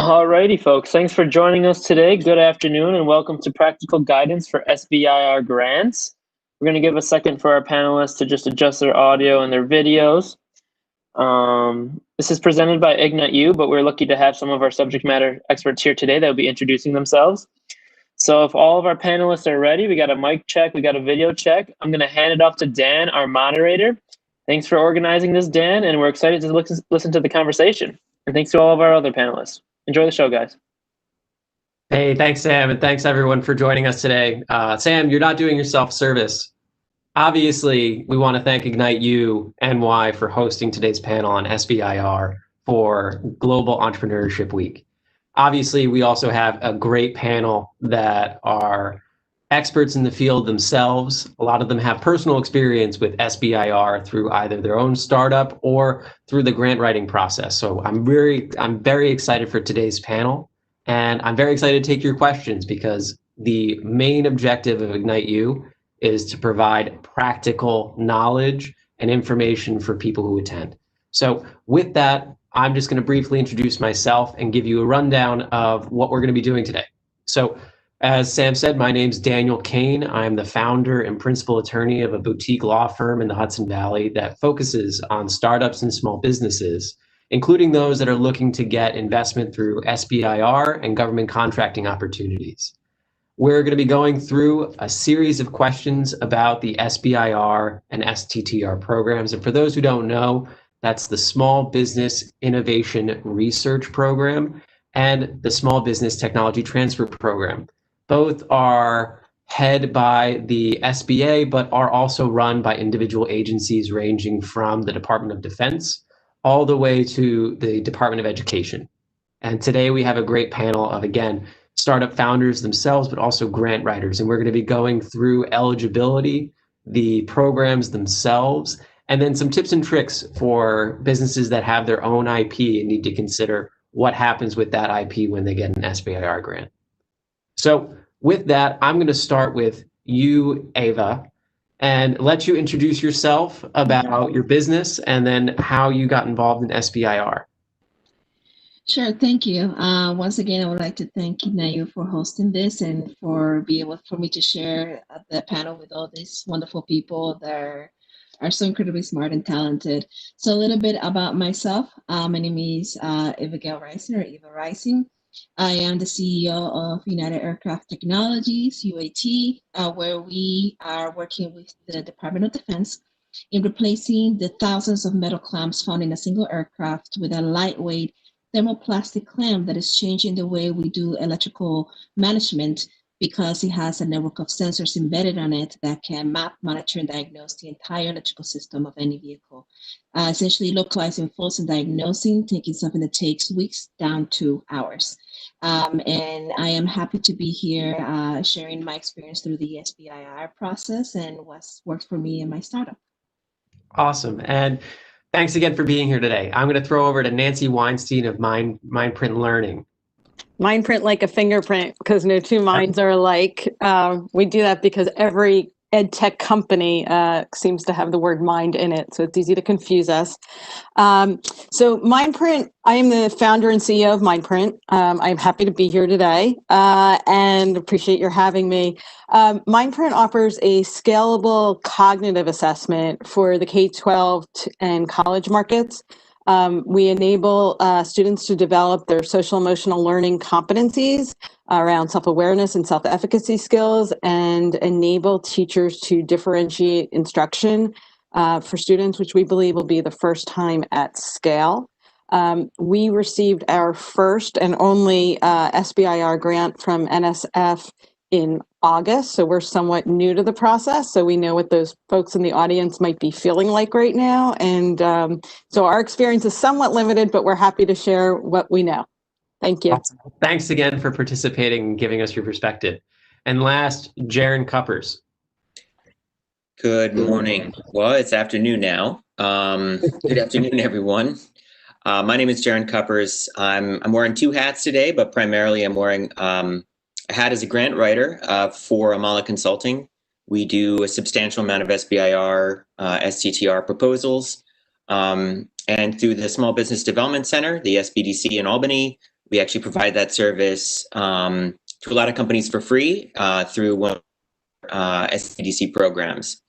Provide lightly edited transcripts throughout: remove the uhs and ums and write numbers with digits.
Alrighty, folks. Thanks for joining us today. Good afternoon, and welcome to Practical Guidance for SBIR Grants. We're going to give a second for our panelists to just adjust their audio and their videos. This is presented by Ignite, but we're lucky to have some of our subject matter experts here today that will be introducing themselves. So if all of our panelists are ready, we got a mic check, we got a video check. I'm going to hand it off to Dan, our moderator. Thanks for organizing this, Dan, and we're excited to listen to the conversation. And thanks to all of our other panelists. Enjoy the show, guys. Hey, thanks, Sam, and thanks everyone for joining us today. Sam, you're not doing yourself service. Obviously, we want to thank Ignite NY for hosting today's panel on SBIR for Global Entrepreneurship Week. Obviously, we also have a great panel that are experts in the field themselves. A lot of them have personal experience with SBIR through either their own startup or through the grant writing process. So I'm very excited for today's panel, and I'm very excited to take your questions because the main objective of Ignite is to provide practical knowledge and information for people who attend. So with that, I'm just going to briefly introduce myself and give you a rundown of what we're going to be doing today. So as Sam said, my name's Daniel Kane. I'm the founder and principal attorney of a boutique law firm in the Hudson Valley that focuses on startups and small businesses, including those that are looking to get investment through SBIR and government contracting opportunities. We're going to be going through a series of questions about the SBIR and STTR programs. And for those who don't know, that's the Small Business Innovation Research Program and the Small Business Technology Transfer Program. Both are headed by the SBA, but are also run by individual agencies ranging from the Department of Defense all the way to the Department of Education. And today we have a great panel of, again, startup founders themselves, but also grant writers. And we're going to be going through eligibility, the programs themselves, and then some tips and tricks for businesses that have their own IP and need to consider what happens with that IP when they get an SBIR grant. So with that, I'm going to start with you, Ava, and let you introduce yourself about your business and then how you got involved in SBIR. Sure, thank you. Once again, I would like to thank Ignite for hosting this and for being able for me to share the panel with all these wonderful people that are so incredibly smart and talented. So a little bit about myself. My name is Evaguel Rhysing, or Eva Rhysing. I am the CEO of United Aircraft Technologies, UAT, where we are working with the Department of Defense in replacing the thousands of metal clamps found in a single aircraft with a lightweight thermoplastic clamp that is changing the way we do electrical management because it has a network of sensors embedded on it that can map, monitor, and diagnose the entire electrical system of any vehicle. Essentially localizing faults and diagnosing, taking something that takes weeks down to hours. And I am happy to be here sharing my experience through the SBIR process and what's worked for me in my startup. Awesome. And thanks again for being here today. I'm going to throw over to Nancy Weinstein of Mindprint Learning. Mindprint like a fingerprint, because no two minds are alike. We do that because every ed tech company seems to have the word mind in it, so it's easy to confuse us. So Mindprint, I am the founder and CEO of Mindprint. I'm happy to be here today and appreciate your having me. Mindprint offers a scalable cognitive assessment for the K-12 and college markets. We enable students to develop their social emotional learning competencies around self-awareness and self-efficacy skills and enable teachers to differentiate instruction for students, which we believe will be the first time at scale. We received our first and only SBIR grant from NSF in August, so we're somewhat new to the process, so we know what those folks in the audience might be feeling like right now. And so our experience is somewhat limited, but we're happy to share what we know. Thank you. Awesome. Thanks again for participating and giving us your perspective. And last, Jaron Kuppers. Good morning. Well, it's afternoon now. Good afternoon, everyone. My name is Jaron Kuppers. I'm wearing two hats today, but primarily I'm wearing a hat as a grant writer for Amala Consulting. We do a substantial amount of SBIR, STTR proposals. And through the Small Business Development Center, the SBDC in Albany, We actually provide that service to a lot of companies for free through one of our SBDC programs.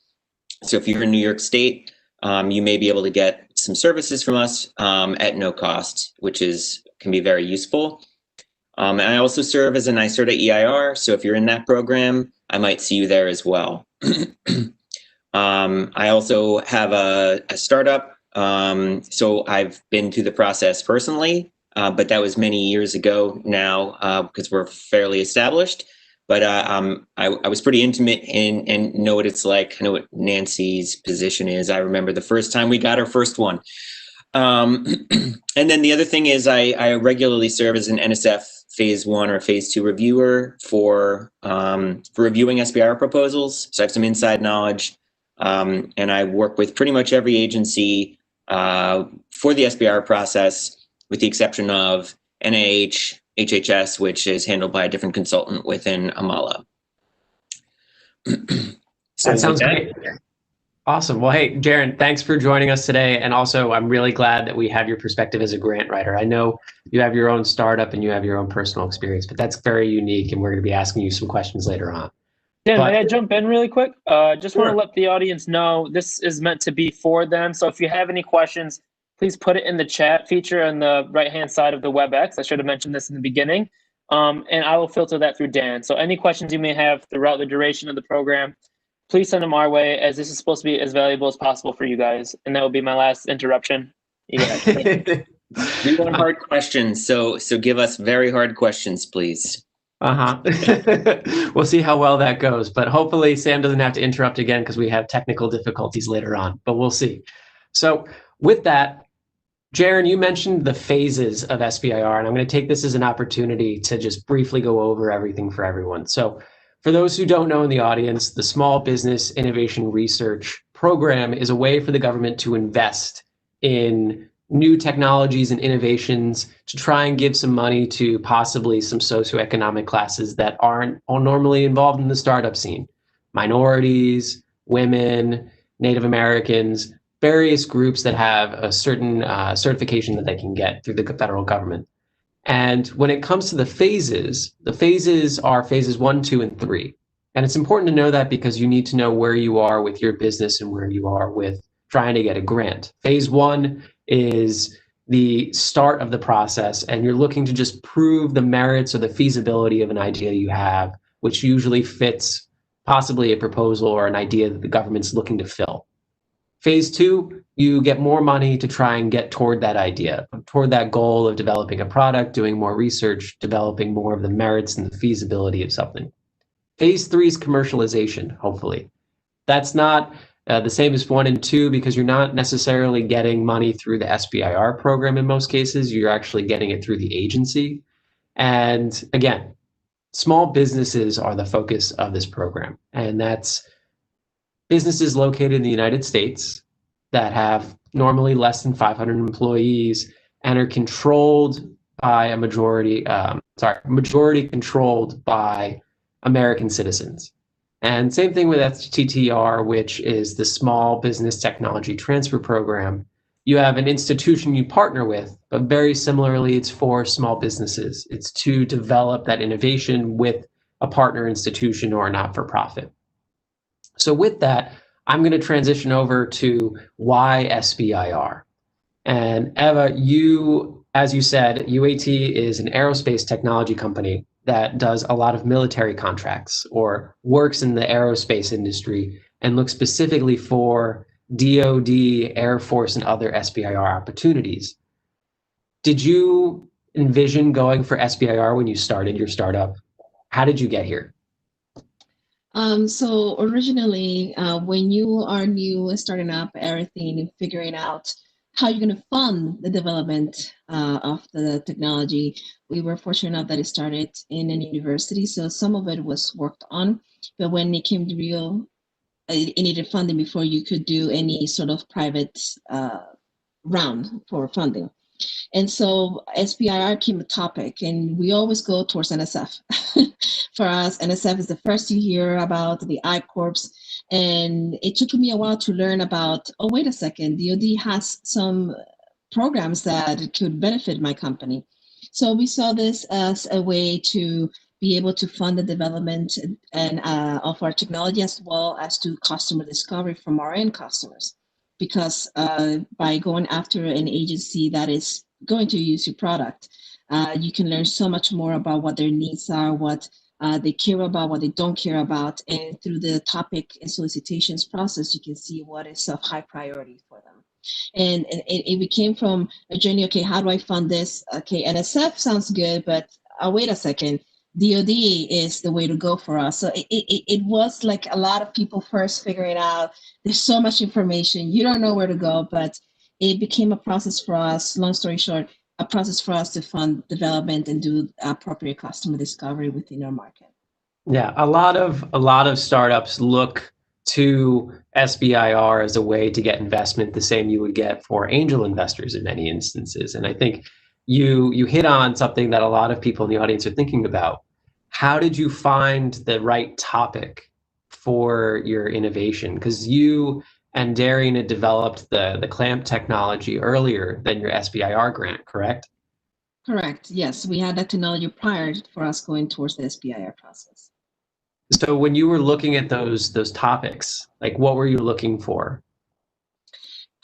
So if you're in New York State, you may be able to get some services from us at no cost, which can be very useful. And I also serve as a NYSERDA EIR, so if you're in that program, I might see you there as well. I also have a startup, so I've been through the process personally, but that was many years ago now because we're fairly established. But I was pretty intimate and know what it's like. I know what Nancy's position is. I remember the first time we got our first one. And then the other thing is I regularly serve as an NSF phase 1 or phase 2 reviewer for reviewing SBIR proposals. So I have some inside knowledge. And I work with pretty much every agency for the SBIR process, with the exception of NIH, HHS, which is handled by a different consultant within Amala. So that sounds great. Awesome. Well, hey, Jaron, thanks for joining us today. And also, I'm really glad that we have your perspective as a grant writer. I know you have your own startup and you have your own personal experience, but that's very unique. And we're going to be asking you some questions later on. Dan, may I jump in really quick? Just want to let the audience know this is meant to be for them. So if you have any questions, please put it in the chat feature on the right-hand side of the WebEx. I should have mentioned this in the beginning. And I will filter that through Dan. So any questions you may have throughout the duration of the program, please send them our way, as this is supposed to be as valuable as possible for you guys. And that will be my last interruption. Yeah. We want hard questions, so give us very hard questions, please. We'll see how well that goes, but hopefully Sam doesn't have to interrupt again because we have technical difficulties later on, but we'll see. So with that, Jaron, you mentioned the phases of SBIR, and I'm going to take this as an opportunity to just briefly go over everything for everyone. So for those who don't know in the audience, the Small Business Innovation Research Program is a way for the government to invest in new technologies and innovations to try and give some money to possibly some socioeconomic classes that aren't normally involved in the startup scene. Minorities, women, Native Americans, various groups that have a certain certification that they can get through the federal government. And when it comes to the phases are phases 1, 2, and 3. And it's important to know that because you need to know where you are with your business and where you are with trying to get a grant. Phase 1 is the start of the process, and you're looking to just prove the merits or the feasibility of an idea you have, which usually fits possibly a proposal or an idea that the government's looking to fill. Phase 2, you get more money to try and get toward that idea, toward that goal of developing a product, doing more research, developing more of the merits and the feasibility of something. Phase 3 is commercialization, hopefully. That's not the same as 1 and 2 because you're not necessarily getting money through the SBIR program in most cases. You're actually getting it through the agency. And again, small businesses are the focus of this program. And that's businesses located in the United States that have normally less than 500 employees and are controlled by a majority controlled by American citizens. And same thing with STTR, which is the Small Business Technology Transfer Program. You have an institution you partner with, but very similarly, it's for small businesses. It's to develop that innovation with a partner institution or a not-for-profit. So with that, I'm going to transition over to why SBIR. And Eva, you, as you said, UAT is an aerospace technology company that does a lot of military contracts or works in the aerospace industry and looks specifically for DoD, Air Force, and other SBIR opportunities. Did you envision going for SBIR when you started your startup? How did you get here? So originally, when you are new and starting up everything and figuring out how you're going to fund the development of the technology, we were fortunate enough that it started in a university. So some of it was worked on, but when it came to real, it needed funding before you could do any sort of private round for funding. And so SBIR came a topic, and we always go towards NSF. For us, NSF is the first you hear about, the I Corps. And it took me a while to learn about, oh, wait a second, DoD has some programs that could benefit my company. So we saw this as a way to be able to fund the development and of our technology, as well as to customer discovery from our end customers. Because by going after an agency that is going to use your product, you can learn so much more about what their needs are, what they care about, what they don't care about. And through the topic and solicitations process, you can see what is of high priority for them. And it became from a journey, okay, how do I fund this? Okay, NSF sounds good, but wait a second. DOD is the way to go for us. So it was like a lot of people first figuring out there's so much information, you don't know where to go, but it became a process for us, long story short, a process for us to fund development and do appropriate customer discovery within our market. Yeah, a lot of startups look to SBIR as a way to get investment the same you would get for angel investors in many instances. And I think you hit on something that a lot of people in the audience are thinking about. How did you find the right topic for your innovation? Because you and Darian had developed the clamp technology earlier than your SBIR grant, correct? Correct. Yes, we had that technology prior for us going towards the SBIR process. So when you were looking at those topics, like what were you looking for?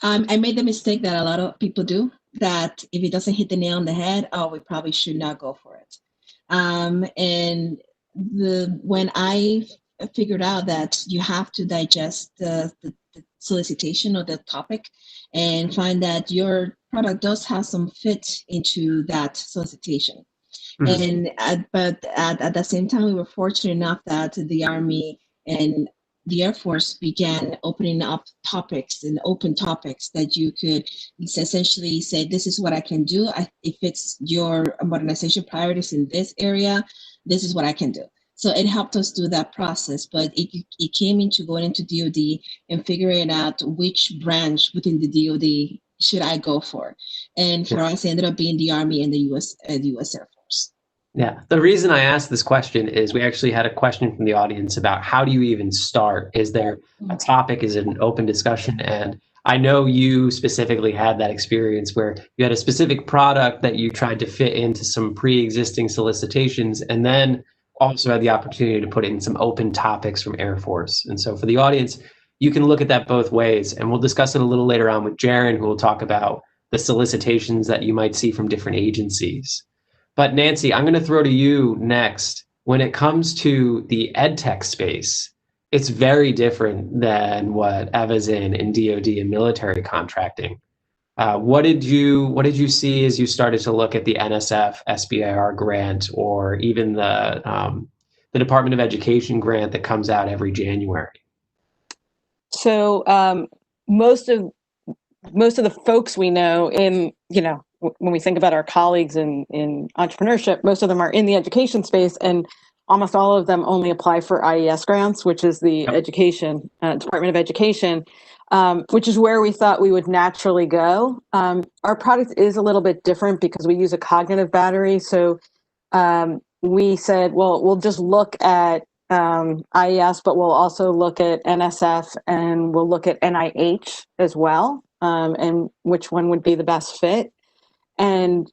I made the mistake that a lot of people do, that if it doesn't hit the nail on the head, oh, we probably should not go for it. And when I figured out that you have to digest the solicitation or the topic and find that your product does have some fit into that solicitation. Mm-hmm. But at the same time, we were fortunate enough that the Army and the Air Force began opening up topics and open topics that you could essentially say, this is what I can do. If it's your modernization priorities in this area, this is what I can do. So it helped us do that process, but it came into going into DOD and figuring out which branch within the DOD should I go for. And for us, it ended up being the Army and the US Air Force. Yeah, the reason I asked this question is we actually had a question from the audience about how do you even start? Is there a topic? Is it an open discussion? And I know you specifically had that experience where you had a specific product that you tried to fit into some pre-existing solicitations and then also had the opportunity to put in some open topics from Air Force. And so for the audience, you can look at that both ways. And we'll discuss it a little later on with Jaron, who will talk about the solicitations that you might see from different agencies. But Nancy, I'm going to throw to you next. When it comes to the EdTech space, it's very different than what Eva's in DoD and military contracting. What did you see as you started to look at the NSF SBIR grant, or even the Department of Education grant that comes out every January? So most of the folks we know in, when we think about our colleagues in entrepreneurship, most of them are in the education space, and almost all of them only apply for IES grants, which is the education Department of Education, which is where we thought we would naturally go. Our product is a little bit different because we use a cognitive battery. So we said, well, we'll just look at IES, but we'll also look at NSF and we'll look at NIH as well, and which one would be the best fit. And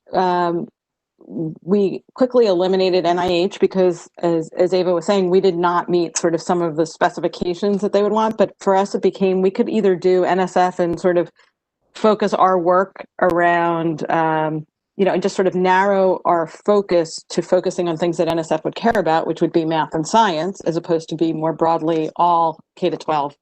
we quickly eliminated NIH because, as Eva was saying, we did not meet sort of some of the specifications that they would want. But for us, it became, we could either do NSF and sort of focus our work around, and just sort of narrow our focus to focusing on things that NSF would care about, which would be math and science, as opposed to be more broadly all K-12,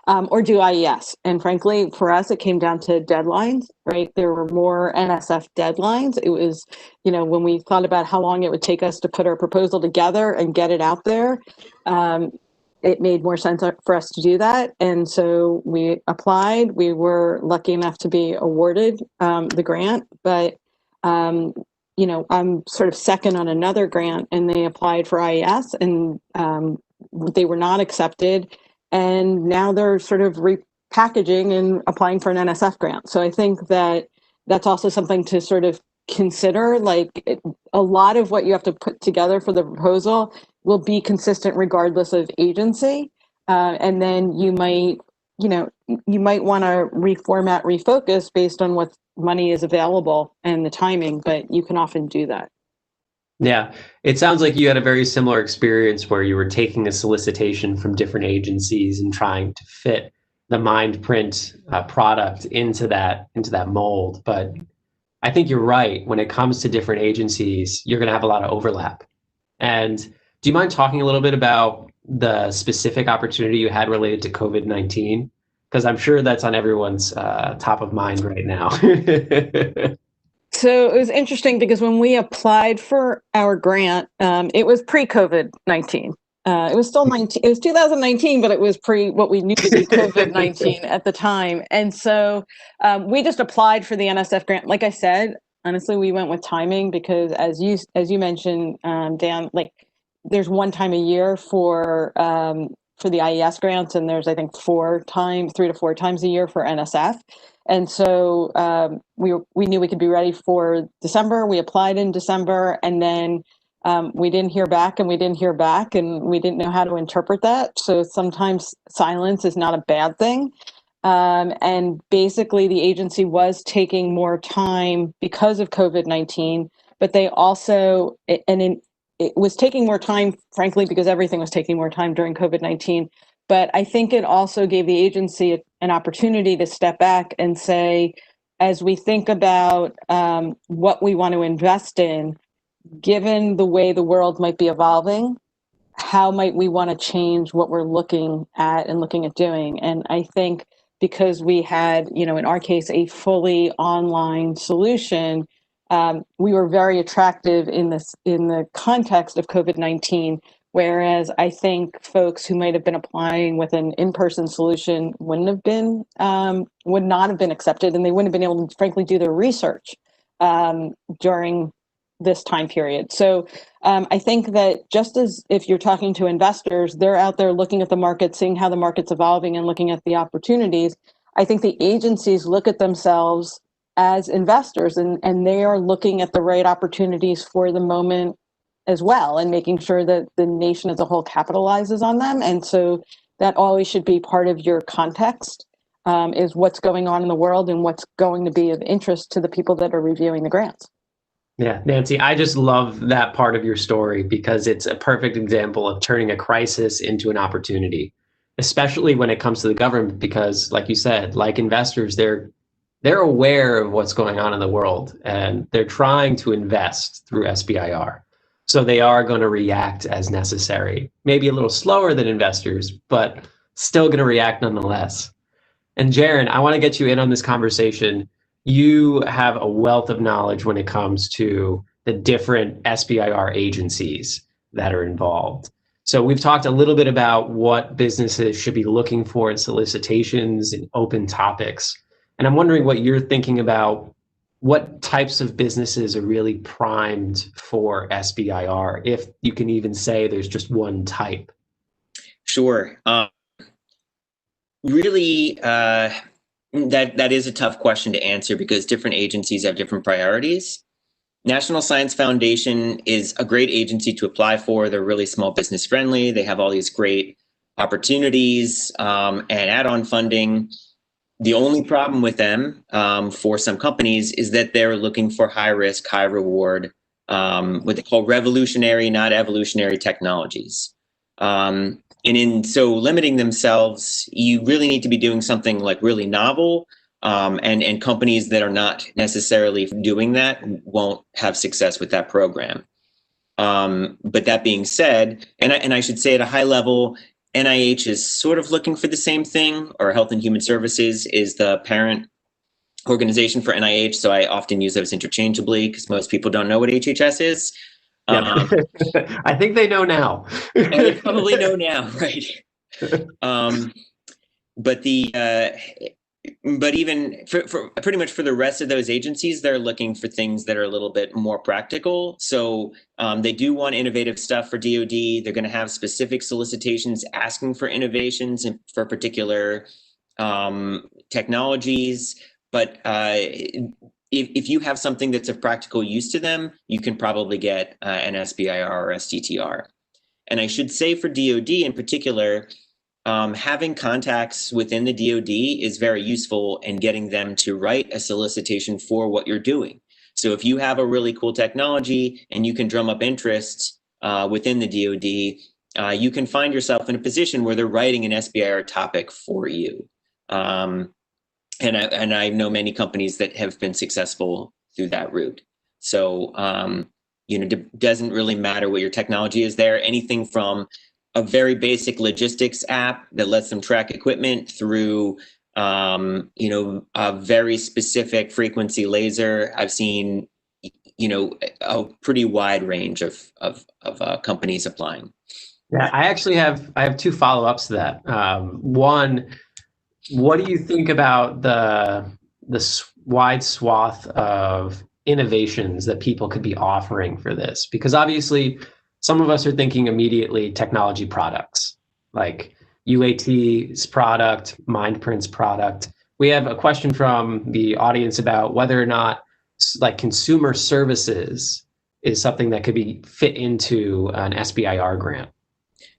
or do IES. And frankly, for us, it came down to deadlines, right? There were more NSF deadlines. It was, when we thought about how long it would take us to put our proposal together and get it out there, it made more sense for us to do that. And so we applied. We were lucky enough to be awarded the grant, but I'm sort of second on another grant, and they applied for IES, and they were not accepted. And now they're sort of repackaging and applying for an NSF grant. So I think that that's also something to sort of consider. Like, a lot of what you have to put together for the proposal will be consistent regardless of agency. And then you might you might want to reformat, refocus based on what money is available and the timing, but you can often do that. Yeah, it sounds like you had a very similar experience where you were taking a solicitation from different agencies and trying to fit the Mindprint product into that mold. But I think you're right. When it comes to different agencies, you're going to have a lot of overlap. And do you mind talking a little bit about the specific opportunity you had related to COVID-19? Because I'm sure that's on everyone's top of mind right now. So it was interesting because when we applied for our grant, it was pre-COVID-19. It was still 19. It was 2019, but it was pre what we knew to be COVID-19 at the time. And so we just applied for the NSF grant. Like I said, honestly, we went with timing because, as you mentioned, Dan, like there's one time a year for the IES grants, and there's I think 3 to 4 times a year for NSF. And so we knew we could be ready for December. We applied in December, and then we didn't hear back, and we didn't hear back, and we didn't know how to interpret that. So sometimes silence is not a bad thing. And basically, the agency was taking more time because of COVID-19, but they also, it was taking more time, frankly, because everything was taking more time during COVID-19. But I think it also gave the agency an opportunity to step back and say, as we think about what we want to invest in, given the way the world might be evolving, how might we want to change what we're looking at and looking at doing? And I think because we had, in our case, a fully online solution, we were very attractive in the context of COVID-19. Whereas I think folks who might have been applying with an in-person solution would not have been accepted, and they wouldn't have been able to, frankly, do their research during this time period. So I think that just as if you're talking to investors, they're out there looking at the market, seeing how the market's evolving and looking at the opportunities. I think the agencies look at themselves as investors, and they are looking at the right opportunities for the moment as well, and making sure that the nation as a whole capitalizes on them. And so that always should be part of your context, is what's going on in the world and what's going to be of interest to the people that are reviewing the grants. Yeah, Nancy, I just love that part of your story because it's a perfect example of turning a crisis into an opportunity, especially when it comes to the government, because like you said, like investors, they're aware of what's going on in the world and they're trying to invest through SBIR. So they are going to react as necessary, maybe a little slower than investors, but still going to react nonetheless. And Jaron, I want to get you in on this conversation. You have a wealth of knowledge when it comes to the different SBIR agencies that are involved. So we've talked a little bit about what businesses should be looking for in solicitations and open topics. And I'm wondering what you're thinking about. What types of businesses are really primed for SBIR, if you can even say there's just one type? Sure. Really, that is a tough question to answer because different agencies have different priorities. National Science Foundation is a great agency to apply for. They're really small business friendly. They have all these great opportunities and add-on funding. The only problem with them for some companies is that they're looking for high risk, high reward, what they call revolutionary, not evolutionary technologies. And in so limiting themselves, you really need to be doing something like really novel, and companies that are not necessarily doing that won't have success with that program. But that being said, and I should say at a high level, NIH is sort of looking for the same thing, or Health and Human Services is the parent organization for NIH. So I often use those interchangeably because most people don't know what HHS is. Yeah. I think they know now. They probably know now, right? But even for pretty much for the rest of those agencies, they're looking for things that are a little bit more practical. So they do want innovative stuff for DoD. They're going to have specific solicitations asking for innovations and for particular technologies. But if you have something that's of practical use to them, you can probably get an SBIR or STTR. And I should say for DoD in particular, having contacts within the DoD is very useful in getting them to write a solicitation for what you're doing. So if you have a really cool technology and you can drum up interest within the DoD, you can find yourself in a position where they're writing an SBIR topic for you. And I know many companies that have been successful through that route. So, it doesn't really matter what your technology is there. Anything from a very basic logistics app that lets them track equipment through, a very specific frequency laser. I've seen, a pretty wide range of companies applying. Yeah, I have two follow-ups to that. One, what do you think about the wide swath of innovations that people could be offering for this? Because obviously, some of us are thinking immediately technology products, like UAT's product, Mindprint's product. We have a question from the audience about whether or not like consumer services is something that could be fit into an SBIR grant.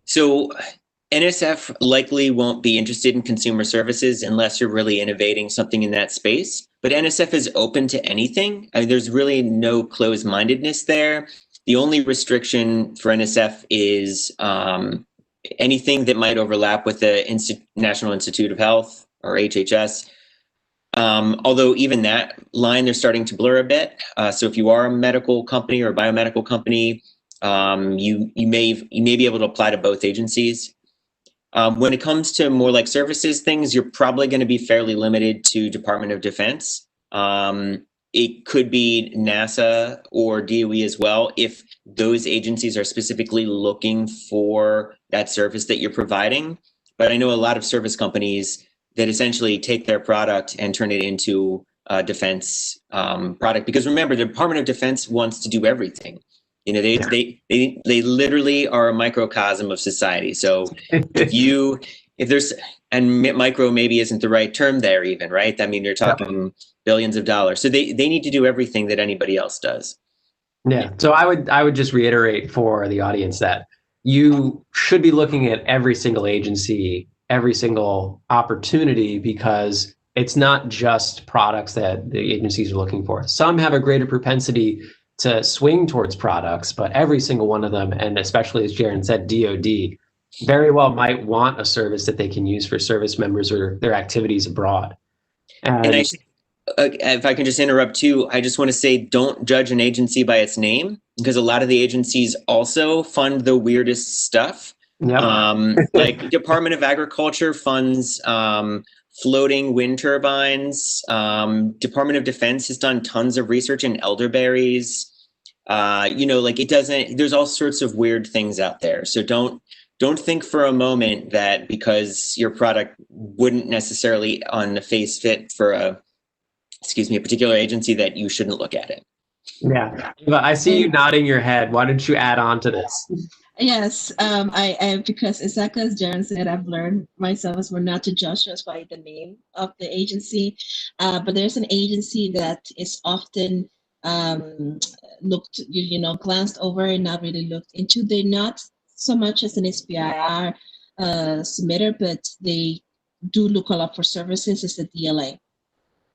So NSF likely won't be interested in consumer services unless you're really innovating something in that space. But NSF is open to anything. I mean, there's really no closed-mindedness there. The only restriction for NSF is anything that might overlap with the National Institute of Health or HHS. Although even that line, they're starting to blur a bit. So if you are a medical company or a biomedical company, you may be able to apply to both agencies. When it comes to more like services things, you're probably going to be fairly limited to Department of Defense. It could be NASA or DOE as well, if those agencies are specifically looking for that service that you're providing. But I know a lot of service companies that essentially take their product and turn it into a defense product. Because remember, the Department of Defense wants to do everything. They literally are a microcosm of society. So if there's, and micro maybe isn't the right term there even, right? I mean, you're talking billions of dollars. So they need to do everything that anybody else does. Yeah. So I would just reiterate for the audience that you should be looking at every single agency, every single opportunity, because it's not just products that the agencies are looking for. Some have a greater propensity to swing towards products, but every single one of them, and especially as Jaron said, DoD, very well might want a service that they can use for service members or their activities abroad. And if I can just interrupt too, I just want to say, don't judge an agency by its name, because a lot of the agencies also fund the weirdest stuff. Yep. Like Department of Agriculture funds floating wind turbines. Department of Defense has done tons of research in elderberries. There's all sorts of weird things out there. So don't think for a moment that because your product wouldn't necessarily on the face fit for a particular agency that you shouldn't look at it. Yeah, but I see you nodding your head. Why don't you add on to this? Yes, I because exactly as Jaron said, I've learned myself as well not to judge just by the name of the agency, but there's an agency that is often glanced over and not really looked into. They're not so much as an SBIR submitter, but they do look a lot for services. Is the DLA.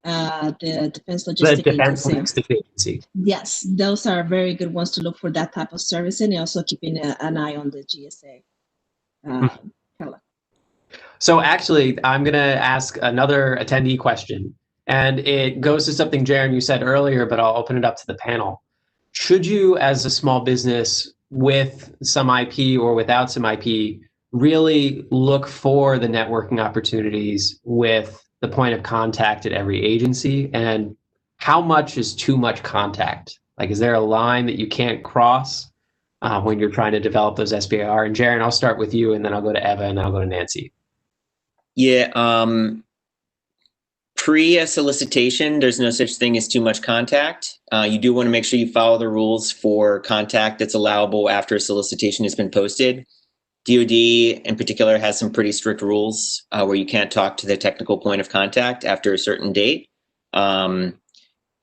The Defense Logistics Agency. Yes, those are very good ones to look for that type of service, and also keeping an eye on the GSA. So actually, I'm going to ask another attendee question, and it goes to something, Jaron, you said earlier, but I'll open it up to the panel. Should you, as a small business with some IP or without some IP, really look for the networking opportunities with the point of contact at every agency? And how much is too much contact? Like, is there a line that you can't cross when you're trying to develop those SBIR? And Jaron, I'll start with you, and then I'll go to Eva, and then I'll go to Nancy. Yeah, pre a solicitation, there's no such thing as too much contact. You do want to make sure you follow the rules for contact that's allowable after a solicitation has been posted. DoD in particular has some pretty strict rules where you can't talk to the technical point of contact after a certain date. You're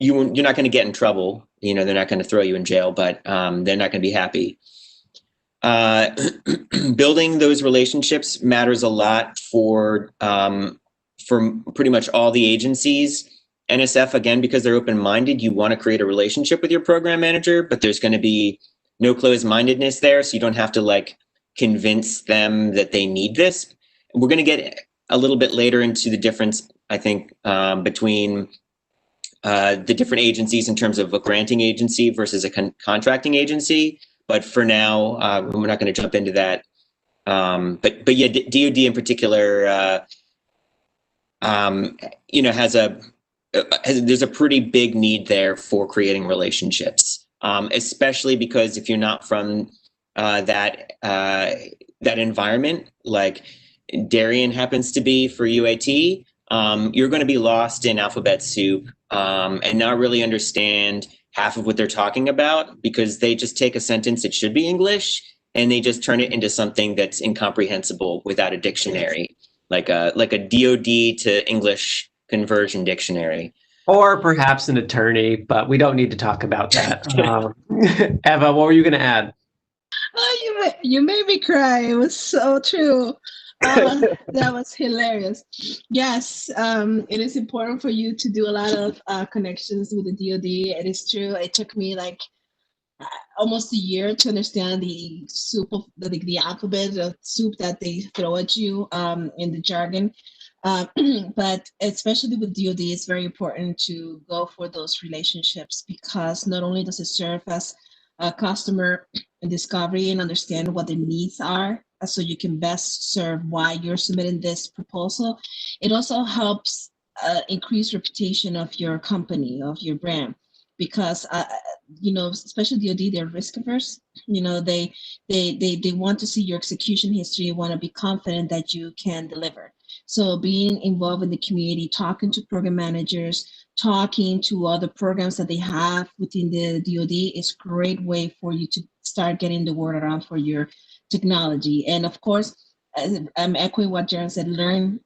not going to get in trouble. They're not going to throw you in jail, but they're not going to be happy. building those relationships matters a lot for pretty much all the agencies. NSF, again, because they're open-minded, you want to create a relationship with your program manager, but there's going to be no closed-mindedness there, so you don't have to like convince them that they need this. And we're going to get a little bit later into the difference, I think, between the different agencies in terms of a granting agency versus a contracting agency. But for now, we're not going to jump into that. But yeah, DoD in particular, there's a pretty big need there for creating relationships, especially because if you're not from that environment, like Darian happens to be for UAT, you're going to be lost in alphabet soup and not really understand half of what they're talking about, because they just take a sentence that should be English and they just turn it into something that's incomprehensible without a dictionary, like a DoD to English conversion dictionary. Or perhaps an attorney, but we don't need to talk about that. Eva, what were you going to add? Oh, you made me cry. It was so true. That was hilarious. Yes, it is important for you to do a lot of connections with the DoD. It is true. It took me like almost a year to understand the soup of the alphabet, the soup that they throw at you in the jargon. But especially with DoD, it's very important to go for those relationships, because not only does it serve as a customer discovery and understand what their needs are, so you can best serve why you're submitting this proposal, it also helps increase reputation of your company, of your brand, because especially DoD, they're risk averse. They want to see your execution history, want to be confident that you can deliver. So being involved in the community, talking to program managers, talking to other programs that they have within the DoD is a great way for you to start getting the word around for your technology. And of course, I'm echoing what Jaron said, learn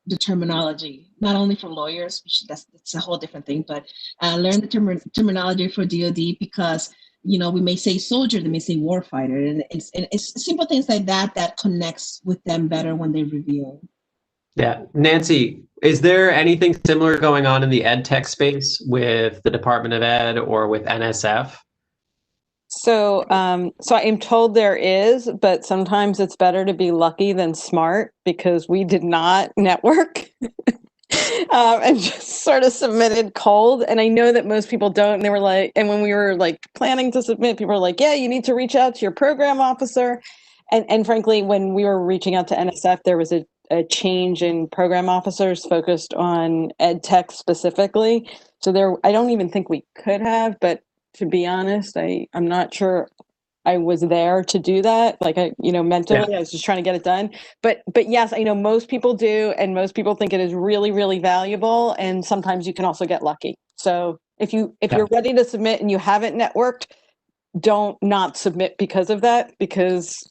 the terminology, not only for lawyers, which that's a whole different thing, but learn the terminology for DoD, because we may say soldier, they may say warfighter, and it's simple things like that connects with them better when they review. Yeah. Nancy, is there anything similar going on in the ed tech space with the Department of Ed or with NSF? So I am told there is, but sometimes it's better to be lucky than smart, because we did not network and just sort of submitted cold. And I know that most people don't. And they were like, and when we were like planning to submit, people were like, yeah, you need to reach out to your program officer. And frankly, when we were reaching out to NSF, there was a change in program officers focused on ed tech specifically. So I don't even think we could have, but to be honest, I'm not sure I was there to do that. Like mentally, yeah. I was just trying to get it done. But yes, I know most people do, and most people think it is really, really valuable. And sometimes you can also get lucky. So if you're ready to submit and you haven't networked, don't not submit because of that, because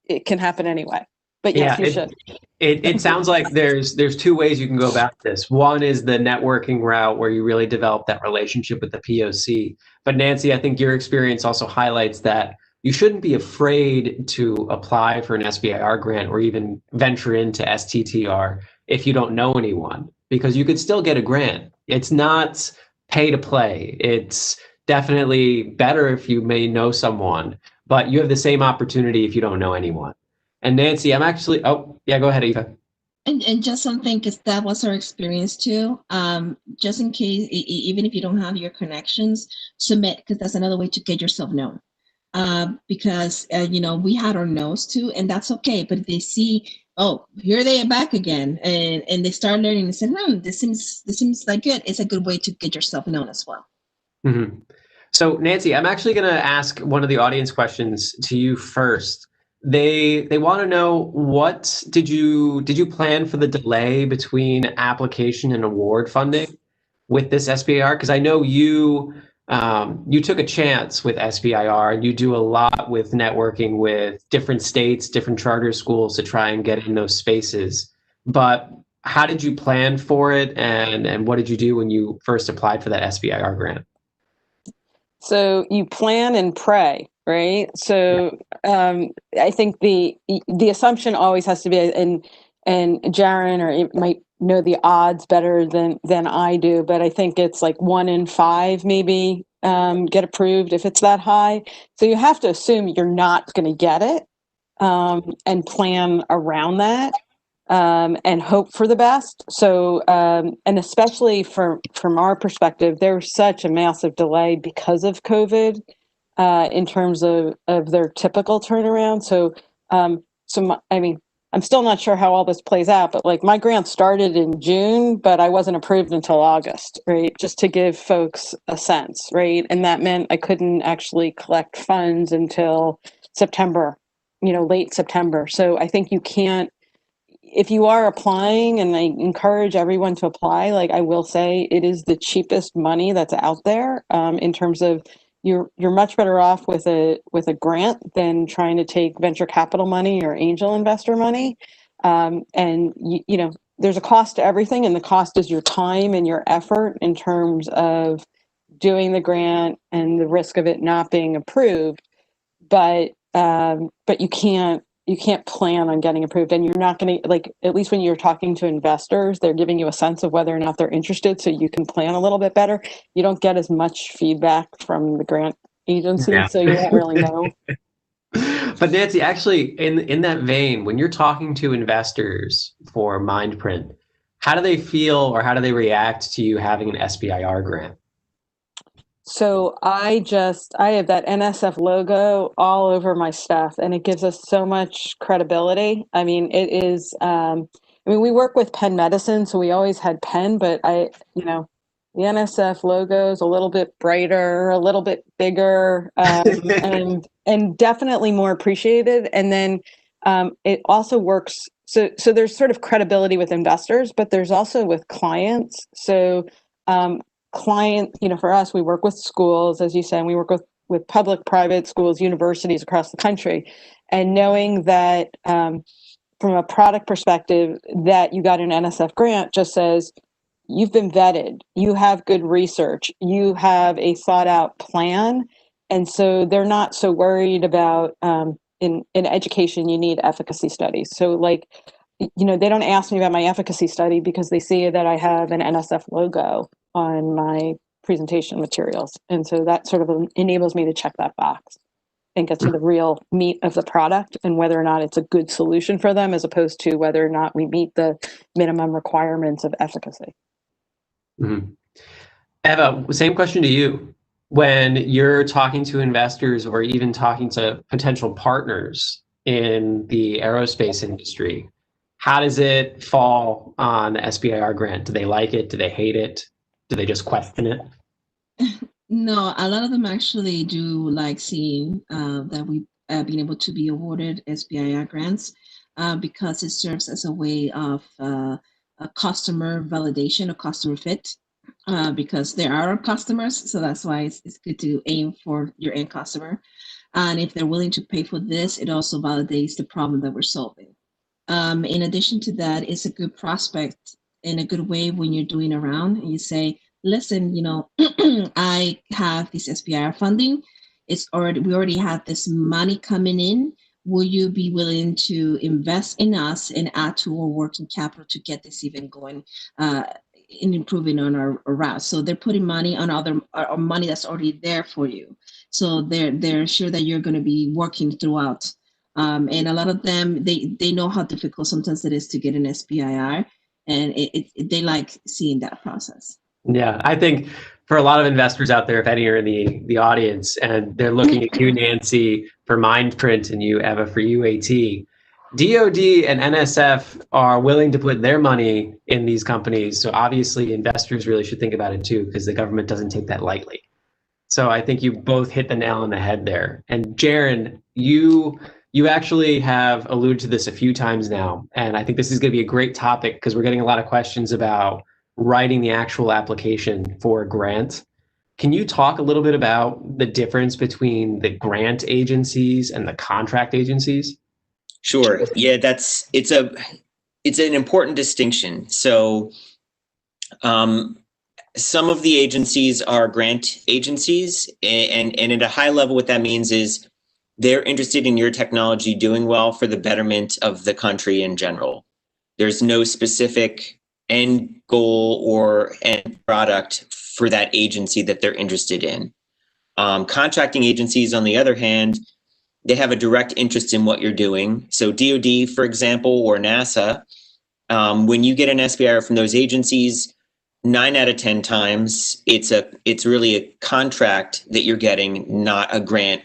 it can happen anyway. But yes, you should. It sounds like there's two ways you can go about this. One is the networking route, where you really develop that relationship with the POC. But Nancy, I think your experience also highlights that you shouldn't be afraid to apply for an SBIR grant or even venture into STTR if you don't know anyone, because you could still get a grant. It's not pay to play. It's definitely better if you may know someone, but you have the same opportunity if you don't know anyone. And Nancy, I'm actually, go ahead, Eva. And just something, because that was our experience too. Just in case, even if you don't have your connections, submit, because that's another way to get yourself known. Because we had our no's too, and that's okay. But if they see, oh, here they are back again, and they start learning and say, this seems like good. It's a good way to get yourself known as well. Mm-hmm. So Nancy, I'm actually going to ask one of the audience questions to you first. They want to know, what did you plan for the delay between application and award funding with this SBIR? Because I know you took a chance with SBIR, and you do a lot with networking with different states, different charter schools to try and get in those spaces. But how did you plan for it, and what did you do when you first applied for that SBIR grant? So you plan and pray. right? So I think the assumption always has to be, and Jaron or it might know the odds better than I do, but I think it's like 1 in 5 maybe get approved if it's that high. So you have to assume you're not going to get it and plan around that. And hope for the best. So, and especially from our perspective, there's such a massive delay because of COVID in terms of their typical turnaround. So, I mean, I'm still not sure how all this plays out, but like my grant started in June, but I wasn't approved until August, right? Just to give folks a sense, right? And that meant I couldn't actually collect funds until September, late September. So I think you can't, if you are applying, and I encourage everyone to apply, like I will say, it is the cheapest money that's out there in terms of you're much better off with a grant than trying to take venture capital money or angel investor money. And there's a cost to everything, and the cost is your time and your effort in terms of doing the grant and the risk of it not being approved. But you can't plan on getting approved, and you're not going to, like, at least when you're talking to investors, they're giving you a sense of whether or not they're interested, so you can plan a little bit better. You don't get as much feedback from the grant agency, Yeah. so you don't really know. But Nancy, actually, in that vein, when you're talking to investors for Mindprint, how do they feel or how do they react to you having an SBIR grant? So I have that NSF logo all over my stuff, and it gives us so much credibility. I mean, it is, we work with Penn Medicine, so we always had Penn, but the NSF logo is a little bit brighter, a little bit bigger, and definitely more appreciated. And then it also works. So there's sort of credibility with investors, but there's also with clients. So for us, we work with schools, as you said, and we work with public, private schools, universities across the country. And knowing that from a product perspective, that you got an NSF grant just says, you've been vetted, you have good research, you have a thought out plan. And so they're not so worried about, in education, you need efficacy studies. So like, they don't ask me about my efficacy study because they see that I have an NSF logo on my presentation materials. And so that sort of enables me to check that box and get to the real meat of the product and whether or not it's a good solution for them, as opposed to whether or not we meet the minimum requirements of efficacy. Mm-hmm. Eva, same question to you. When you're talking to investors or even talking to potential partners in the aerospace industry, how does it fall on the SBIR grant? Do they like it? Do they hate it? Do they just question it? No, a lot of them actually do like seeing that we've been able to be awarded SBIR grants because it serves as a way of a customer validation, a customer fit, because there are customers. So that's why it's good to aim for your end customer. And if they're willing to pay for this, it also validates the problem that we're solving. In addition to that, it's a good prospect in a good way when you're doing around and you say, listen, I have this SBIR funding. We already have this money coming in. Will you be willing to invest in us and add to our working capital to get this even going in improving on our route? So they're putting money on or money that's already there for you. So they're sure that you're going to be working throughout. And a lot of them, they know how difficult sometimes it is to get an SBIR, and they like seeing that process. Yeah, I think for a lot of investors out there, if any are in the audience, and they're looking at you, Nancy, for Mindprint, and you, Eva, for UAT, DoD and NSF are willing to put their money in these companies. So obviously investors really should think about it too, because the government doesn't take that lightly. So I think you both hit the nail on the head there. And Jaron, you actually have alluded to this a few times now, and I think this is going to be a great topic because we're getting a lot of questions about writing the actual application for a grant. Can you talk a little bit about the difference between the grant agencies and the contract agencies? Sure. Yeah, it's an important distinction. So some of the agencies are grant agencies, and at a high level, what that means is they're interested in your technology doing well for the betterment of the country in general. There's no specific end goal or end product for that agency that they're interested in. Contracting agencies, on the other hand, they have a direct interest in what you're doing. So DoD, for example, or NASA, when you get an SBIR from those agencies, 9 out of 10 times, it's really a contract that you're getting, not a grant,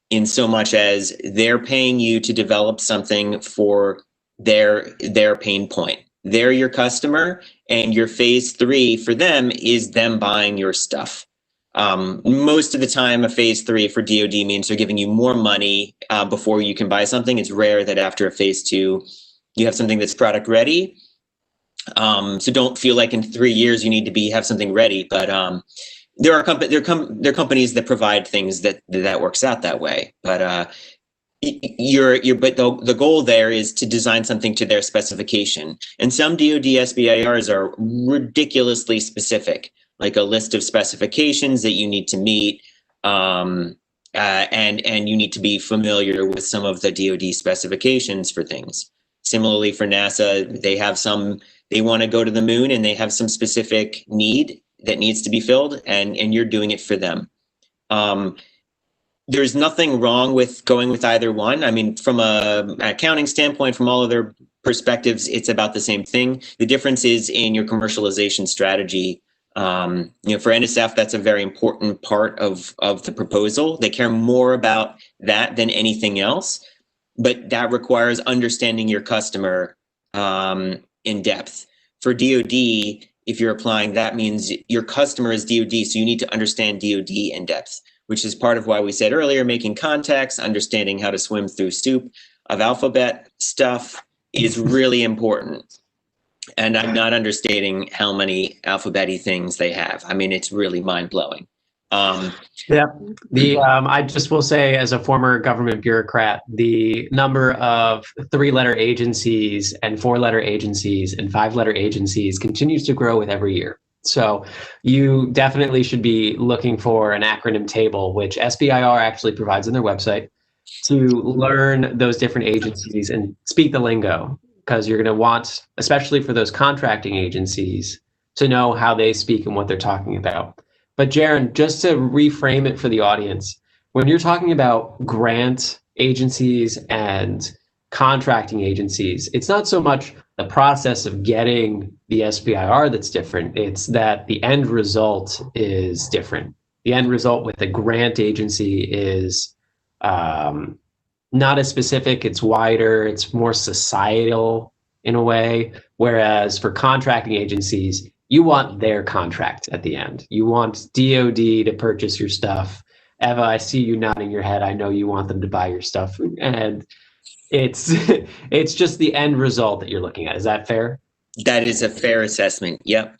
in so much as they're paying you to develop something for their pain point. They're your customer, and your phase 3 for them is them buying your stuff. Most of the time, a phase 3 for DoD means they're giving you more money before you can buy something. It's rare that after a phase 2, you have something that's product ready. So don't feel like in 3 years you need to have something ready. But there are companies that provide things that works out that way. But the goal there is to design something to their specification. And some DoD SBIRs are ridiculously specific, like a list of specifications that you need to meet, and you need to be familiar with some of the DoD specifications for things. Similarly, for NASA, they want to go to the moon, and they have some specific need that needs to be filled, and you're doing it for them. There's nothing wrong with going with either one. I mean, from an accounting standpoint, from all other perspectives, it's about the same thing. The difference is in your commercialization strategy. For NSF, that's a very important part of the proposal. They care more about that than anything else, but that requires understanding your customer in depth. For DoD, if you're applying, that means your customer is DoD, so you need to understand DoD in depth, which is part of why we said earlier, making contacts, understanding how to swim through soup of alphabet stuff is really important. And I'm not understating how many alphabet-y things they have. I mean, it's really mind-blowing. I just will say, as a former government bureaucrat, the number of 3-letter agencies and 4-letter agencies and 5-letter agencies continues to grow with every year. So you definitely should be looking for an acronym table, which SBIR actually provides on their website, to learn those different agencies and speak the lingo, because you're going to want, especially for those contracting agencies, to know how they speak and what they're talking about. But Jaron, just to reframe it for the audience, when you're talking about grant agencies and contracting agencies, it's not so much the process of getting the SBIR that's different, it's that the end result is different. The end result with the grant agency is not as specific, it's wider, it's more societal in a way, whereas for contracting agencies, you want their contract at the end. You want DoD to purchase your stuff. Eva, I see you nodding your head. I know you want them to buy your stuff. And it's just the end result that you're looking at. Is that fair? That is a fair assessment. Yep.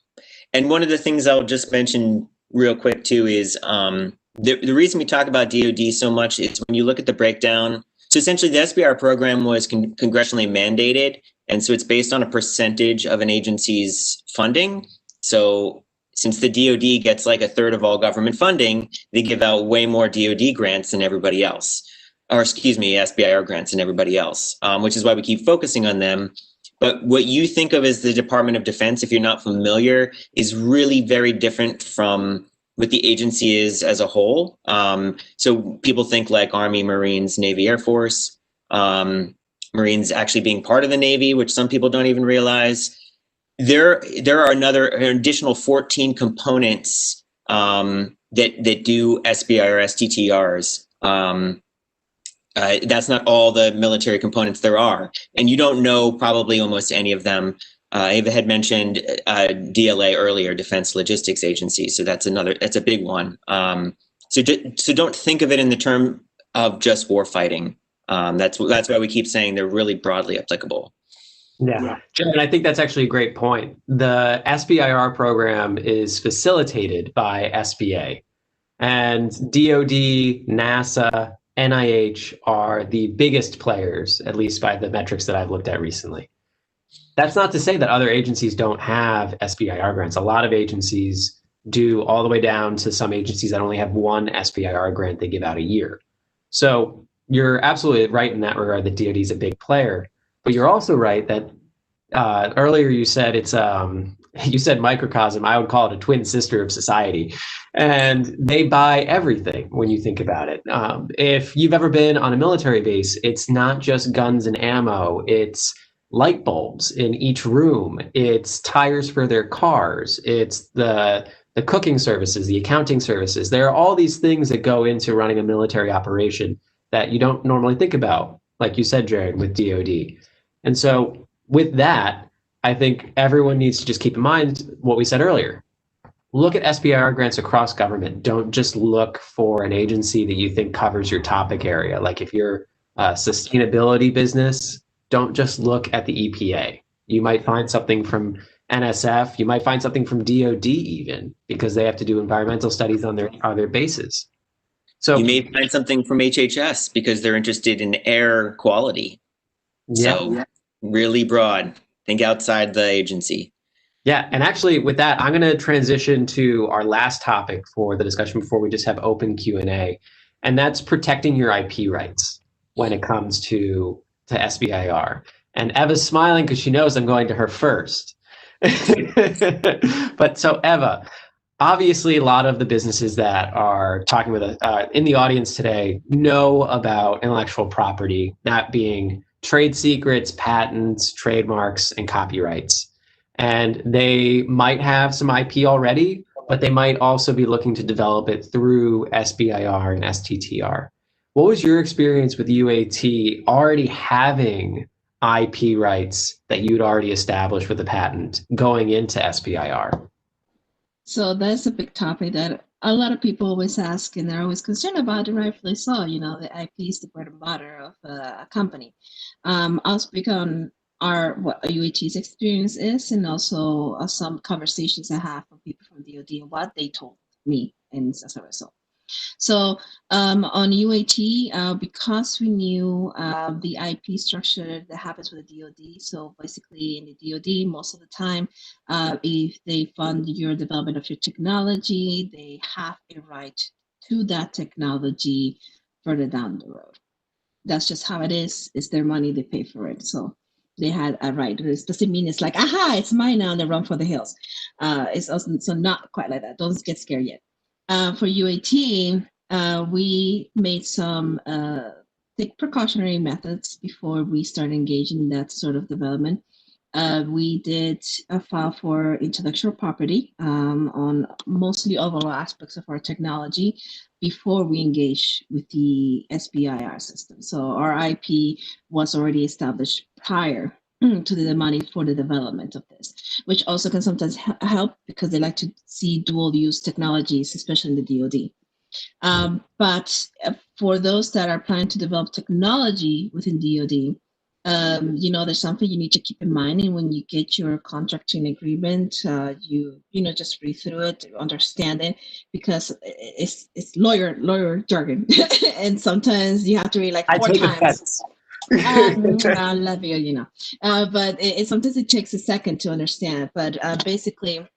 And one of the things I'll just mention real quick too is the reason we talk about DoD so much is when you look at the breakdown. So essentially the SBIR program was congressionally mandated. And so it's based on a percentage of an agency's funding. So since the DoD gets like 1/3 of all government funding, they give out way more DoD grants than everybody else. Or excuse me, SBIR grants than everybody else, which is why we keep focusing on them. But what you think of as the Department of Defense, if you're not familiar, is really very different from what the agency is as a whole. So people think like Army, Marines, Navy, Air Force, Marines actually being part of the Navy, which some people don't even realize. There are an additional 14 components that do SBIR STTRs. That's not all the military components there are, and you don't know probably almost any of them. Eva had mentioned DLA earlier, Defense Logistics Agency, so that's a big one. So don't think of it in the term of just war fighting. That's why we keep saying they're really broadly applicable. Yeah, and I think that's actually a great point. The SBIR program is facilitated by SBA, and DoD, NASA, NIH are the biggest players, at least by the metrics that I've looked at recently. That's not to say that other agencies don't have SBIR grants. A lot of agencies do, all the way down to some agencies that only have one SBIR grant they give out a year. So you're absolutely right in that regard that DoD is a big player, but you're also right that earlier you said it's you said microcosm. I would call it a twin sister of society, and they buy everything when you think about it. If you've ever been on a military base, it's not just guns and ammo. It's light bulbs in each room. It's tires for their cars. It's the cooking services, the accounting services. There are all these things that go into running a military operation that you don't normally think about, like you said, Jaron, with DoD. And so with that, I think everyone needs to just keep in mind what we said earlier. Look at SBIR grants across government. Don't just look for an agency that you think covers your topic area. Like if you're a sustainability business, don't just look at the EPA. You might find something from NSF. You might find something from DoD even, because they have to do environmental studies on their bases. So you may find something from HHS because they're interested in air quality. Yeah. So really broad. Think outside the agency. Yeah, and actually with that, I'm going to transition to our last topic for the discussion before we just have open Q&A, and that's protecting your IP rights when it comes to SBIR. And Eva's smiling because she knows I'm going to her first. But so Eva, obviously a lot of the businesses that are talking with us in the audience today know about intellectual property, that being trade secrets, patents, trademarks, and copyrights. And they might have some IP already, but they might also be looking to develop it through SBIR and STTR. What was your experience with UAT already having IP rights that you'd already established with a patent going into SBIR? So that's a big topic that a lot of people always ask, and they're always concerned about, and rightfully so. You know, the IP is the bread and butter of a company. I'll speak on what UAT's experience is, and also some conversations I have with people from DoD and what they told me, and as a result. So on UAT, because we knew the IP structure that happens with the DoD, so basically in the DoD, most of the time, if they fund your development of your technology, they have a right to that technology further down the road. That's just how it is. It's their money, they pay for it. So they had a right. This doesn't mean it's like, aha, it's mine now, and they run for the hills. It's also so not quite like that. Don't get scared yet. For UAT, we made some precautionary methods before we started engaging in that sort of development. We did a file for intellectual property on mostly all aspects of our technology before we engage with the SBIR system. So our IP was already established prior to the money for the development of this, which also can sometimes help because they like to see dual use technologies, especially in the DoD. But for those that are planning to develop technology within DoD, you know, there's something you need to keep in mind. And when you get your contracting agreement, you just read through it, understand it, because it's lawyer jargon, and sometimes you have to read like 4 times. I love you, you know. But sometimes it takes a second to understand. But basically,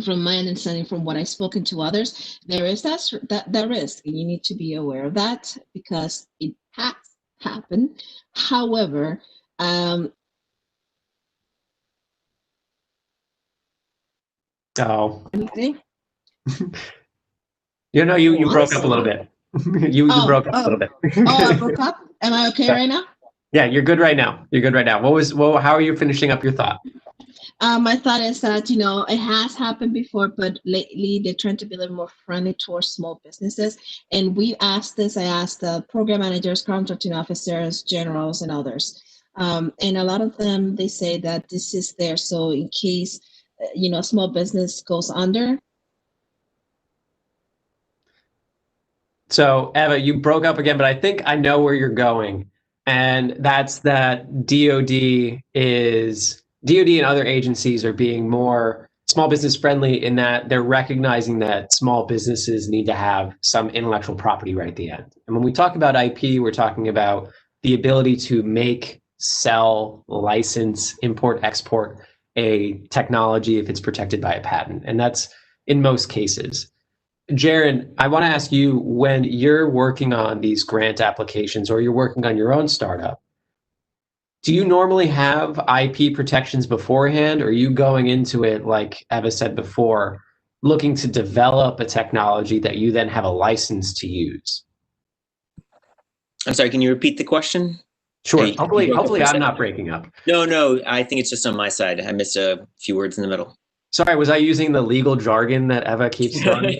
from my understanding, from what I've spoken to others, there is that risk, and you need to be aware of that because it has happened. However, Oh. anything? You broke up a little bit. You broke up a little bit. I broke up. Am I okay right now? Yeah, you're good right now. You're good right now. How are you finishing up your thought? My thought is that, you know, it has happened before, but lately they're trying to be a little more friendly towards small businesses. And I asked the program managers, contracting officers, generals, and others. And a lot of them, they say that this is there. So in case, you know, a small business goes under. So Eva, you broke up again, but I think I know where you're going. And that's that DoD and other agencies are being more small business friendly in that they're recognizing that small businesses need to have some intellectual property right at the end. And when we talk about IP, we're talking about the ability to make, sell, license, import, export a technology if it's protected by a patent. And that's in most cases. Jaron, I want to ask you, when you're working on these grant applications or you're working on your own startup, do you normally have IP protections beforehand, or are you going into it, like Eva said before, looking to develop a technology that you then have a license to use? I'm sorry, can you repeat the question? Sure. Hey, Hopefully I'm not breaking up. No, I think it's just on my side. I missed a few words in the middle. Sorry, was I using the legal jargon that Eva keeps throwing?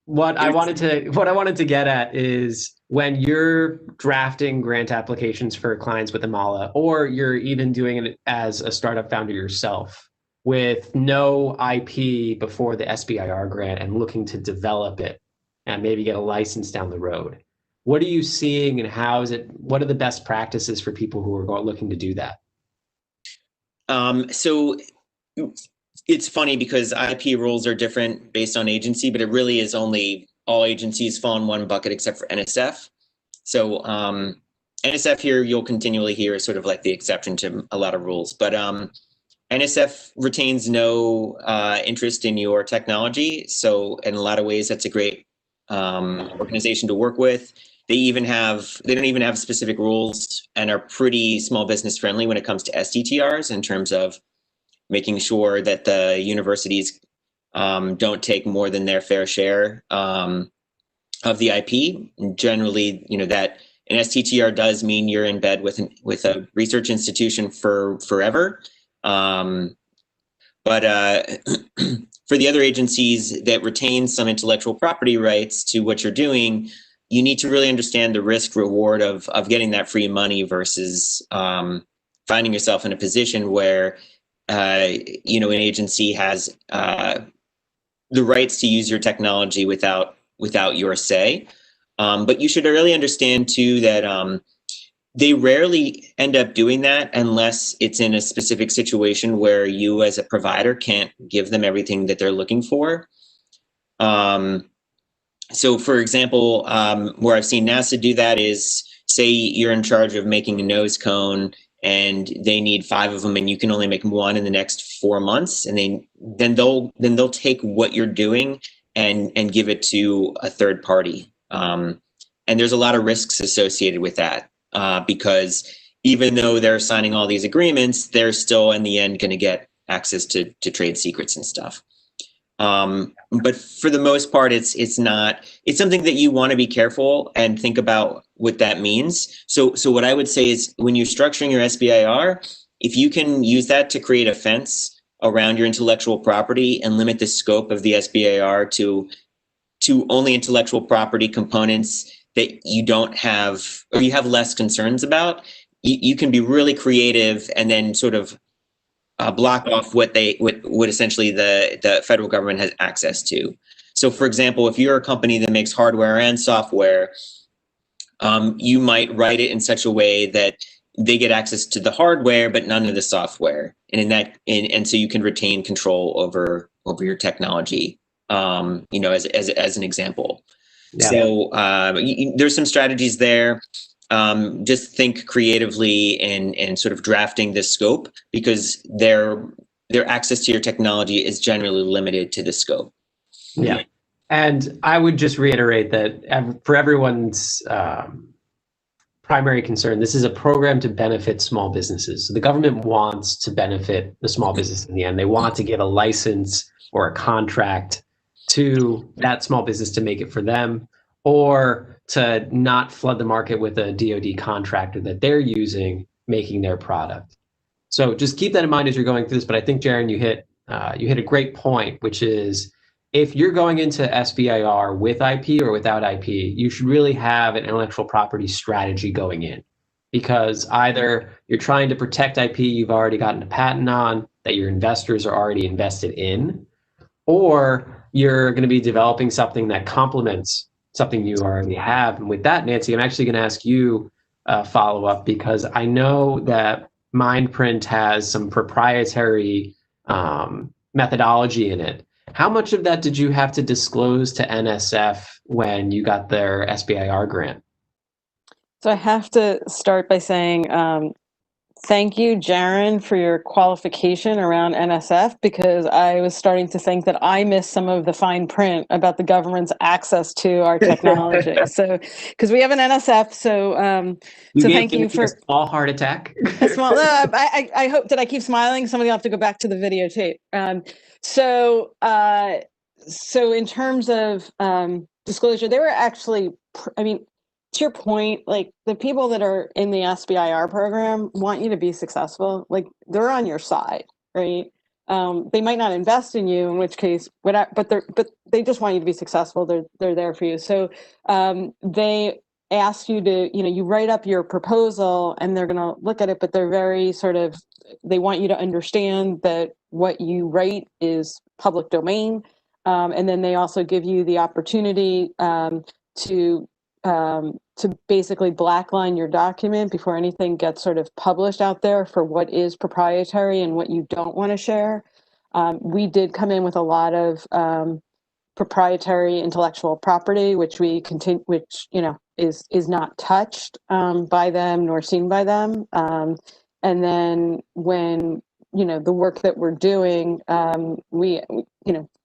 What I wanted to get at is, when you're drafting grant applications for clients with Amala, or you're even doing it as a startup founder yourself with no IP before the SBIR grant and looking to develop it and maybe get a license down the road, what are you seeing, and what are the best practices for people who are looking to do that? So it's funny because IP rules are different based on agency, but it really is only all agencies fall in one bucket except for NSF. So NSF here, you'll continually hear, is sort of like the exception to a lot of rules, but NSF retains no interest in your technology. So in a lot of ways, that's a great organization to work with. They don't even have specific rules and are pretty small business friendly when it comes to STTRs, in terms of making sure that the universities don't take more than their fair share of the IP. And generally, that an STTR does mean you're in bed with a research institution for forever. But for the other agencies that retain some intellectual property rights to what you're doing, you need to really understand the risk reward of getting that free money versus finding yourself in a position where an agency has the rights to use your technology without your say. But you should really understand too that they rarely end up doing that unless it's in a specific situation where you as a provider can't give them everything that they're looking for. So for example, where I've seen NASA do that is, say you're in charge of making a nose cone and they need 5 of them and you can only make 1 in the next 4 months, and then they'll take what you're doing and give it to a third party. And there's a lot of risks associated with that, because even though they're signing all these agreements, they're still in the end going to get access to trade secrets and stuff. But for the most part, it's something that you want to be careful and think about what that means. So what I would say is, when you're structuring your SBIR, if you can use that to create a fence around your intellectual property and limit the scope of the SBIR to only intellectual property components that you don't have, or you have less concerns about, you can be really creative and then sort of block off what essentially the federal government has access to. So for example, if you're a company that makes hardware and software, you might write it in such a way that they get access to the hardware, but none of the software. And so you can retain control over your technology, as an example. Yeah. So there's some strategies there. Just think creatively and sort of drafting this scope, because their access to your technology is generally limited to the scope. Yeah. And I would just reiterate that for everyone's primary concern, this is a program to benefit small businesses. So the government wants to benefit the small business in the end. They want to give a license or a contract to that small business to make it for them, or to not flood the market with a DoD contractor that they're using making their product. So just keep that in mind as you're going through this. But I think, Jaron, you hit a great point, which is, if you're going into SBIR with IP or without IP, you should really have an intellectual property strategy going in, because either you're trying to protect IP you've already gotten a patent on that your investors are already invested in, or you're going to be developing something that complements something you already have. And with that, Nancy, I'm actually going to ask you a follow-up, because I know that Mindprint has some proprietary methodology in it. How much of that did you have to disclose to NSF when you got their SBIR grant? So I have to start by saying thank you, Jaron, for your qualification around NSF, because I was starting to think that I missed some of the fine print about the government's access to our technology. So, because we have an NSF, so thank you for a small heart attack. a small. I hope that I keep smiling. Somebody will have to go back to the videotape. So in terms of disclosure, they were actually, I mean, to your point, like the people that are in the SBIR program want you to be successful. Like they're on your side, right? They might not invest in you, in which case, but they just want you to be successful. They're there for you. So they ask you to, you write up your proposal and they're going to look at it, but they're very they want you to understand that what you write is public domain. And then they also give you the opportunity to basically blackline your document before anything gets sort of published out there for what is proprietary and what you don't want to share. We did come in with a lot of proprietary intellectual property, which we continue, which is not touched by them nor seen by them. And then when the work that we're doing,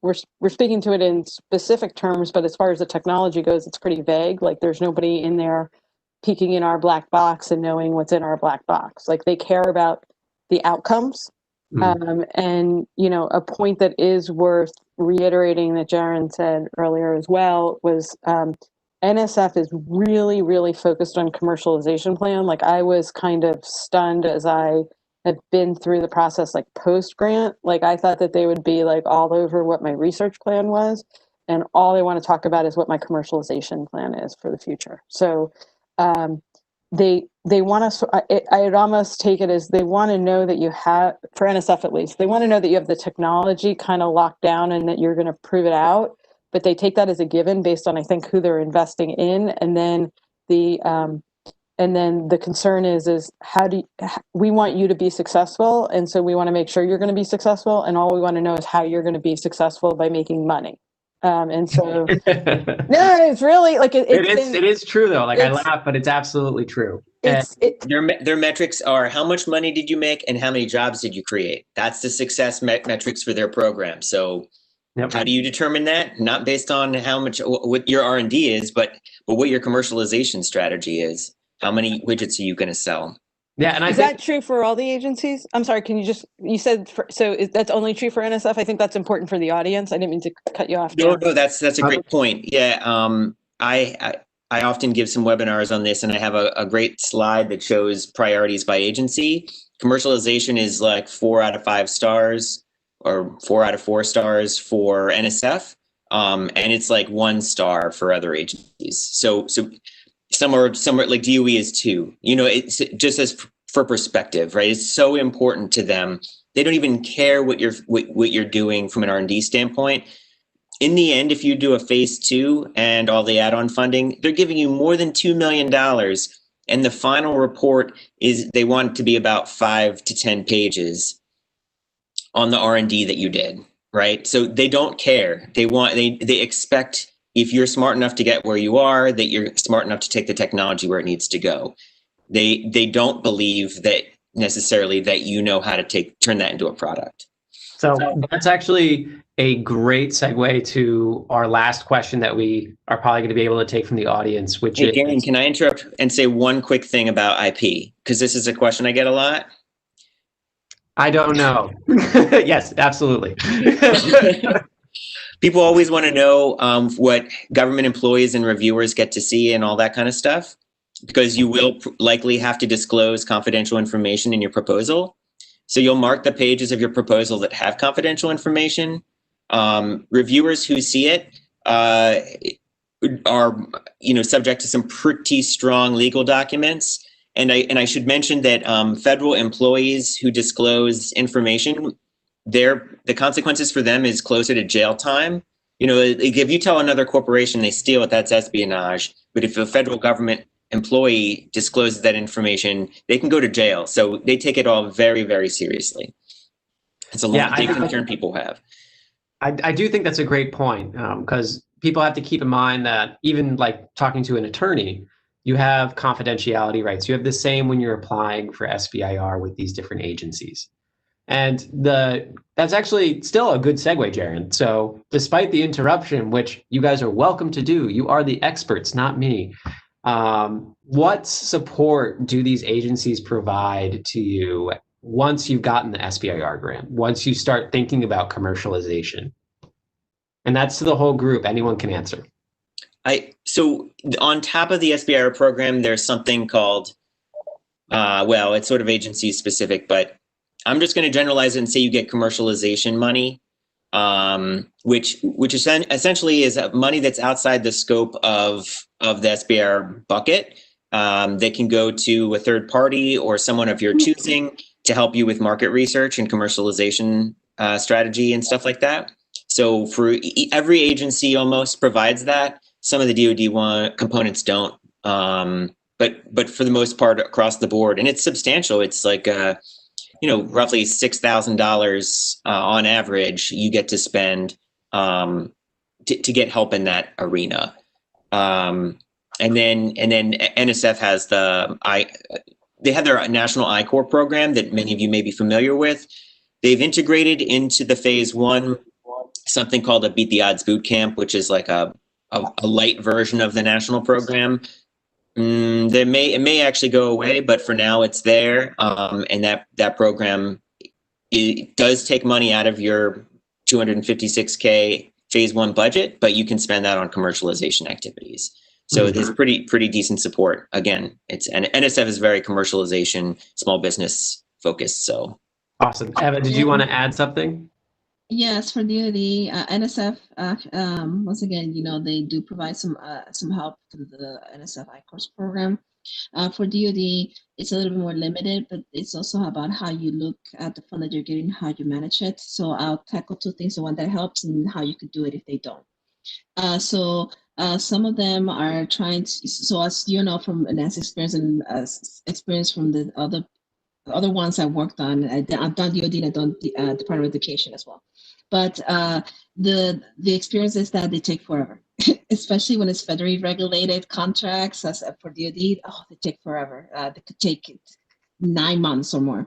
we're speaking to it in specific terms, but as far as the technology goes, it's pretty vague. Like there's nobody in there peeking in our black box and knowing what's in our black box. Like they care about the outcomes. And a point that is worth reiterating that Jaron said earlier as well was NSF is really, really focused on commercialization plan. Like I was kind of stunned as I had been through the process, like post grant. Like I thought that they would be like all over what my research plan was, and all they want to talk about is what my commercialization plan is for the future. So they want us. I'd almost take it as they want to know that you have, for NSF at least, they want to know that you have the technology kind of locked down and that you're going to prove it out. But they take that as a given based on, I think, who they're investing in, and then the concern is we want you to be successful, and so we want to make sure you're going to be successful, and all we want to know is how you're going to be successful by making money. And so, no, it's really like it is true though. Like I laugh, but it's absolutely true. Their metrics are how much money did you make and how many jobs did you create? That's the success metrics for their program. So how do you determine that? Not based on how much what your R&D is, but what your commercialization strategy is. How many widgets are you going to sell? Yeah, and is that true for all the agencies? I'm sorry, you said that's only true for NSF? I think that's important for the audience. I didn't mean to cut you off. No, that's a great point. Yeah, I often give some webinars on this, and I have a great slide that shows priorities by agency. Commercialization is like 4 out of 5 stars or 4 out of 4 stars for NSF, and it's like 1 star for other agencies. So somewhere like DOE is 2. It's just as for perspective, right? It's so important to them. They don't even care what you're doing from an R&D standpoint. In the end, if you do a phase 2 and all the add-on funding, they're giving you more than $2 million. And the final report is they want it to be about 5 to 10 pages on the R&D that you did, right? So they don't care. They expect, if you're smart enough to get where you are, that you're smart enough to take the technology where it needs to go. They don't believe that necessarily that you know how to turn that into a product. So that's actually a great segue to our last question that we are probably going to be able to take from the audience, which is... Kane, can I interrupt and say one quick thing about IP? Because this is a question I get a lot. I don't know. Yes, absolutely. People always want to know what government employees and reviewers get to see and all that kind of stuff, because you will likely have to disclose confidential information in your proposal. So you'll mark the pages of your proposal that have confidential information. Reviewers who see it are subject to some pretty strong legal documents. And I should mention that federal employees who disclose information, the consequences for them is closer to jail time. If you tell another corporation they steal it, that's espionage. But if a federal government employee discloses that information, they can go to jail. So they take it all very, very seriously. It's a big concern people have. I do think that's a great point, because people have to keep in mind that even like talking to an attorney, you have confidentiality rights. You have the same when you're applying for SBIR with these different agencies. And that's actually still a good segue, Jaron. So despite the interruption, which you guys are welcome to do, you are the experts, not me. What support do these agencies provide to you once you've gotten the SBIR grant, once you start thinking about commercialization? And that's to the whole group. Anyone can answer. So on top of the SBIR program, there's something called, well, it's sort of agency specific, but I'm just going to generalize it and say you get commercialization money, which essentially is money that's outside the scope of the SBIR bucket. That can go to a third party or someone of your choosing to help you with market research and commercialization strategy and stuff like that. So for every agency almost provides that. Some of the DoD components don't, but for the most part across the board, and it's substantial. It's like roughly $6,000 on average you get to spend to get help in that arena. And then NSF has they have their National I-Corps program that many of you may be familiar with. They've integrated into the phase 1 something called a Beat the Odds boot camp, which is like a light version of the national program. It may actually go away, but for now it's there. And that program, it does take money out of your $256K phase 1 budget, but you can spend that on commercialization activities. So there's pretty decent support. Again, and NSF is very commercialization, small business focused. So awesome. Eva, did you want to add something? Yes, for DoD, NSF, once again, they do provide some help through the NSF I-Course program. For DoD, it's a little bit more limited, but it's also about how you look at the fund that you're getting, how you manage it. So I'll tackle 2 things, the one that helps and how you could do it if they don't. Some of them are trying to, so as you know from Nancy's experience and experience from the other ones I worked on, I've done DoD and I've done the Department of Education as well. But the experience is that they take forever, especially when it's federally regulated contracts. As for DoD, they take forever. They could take 9 months or more.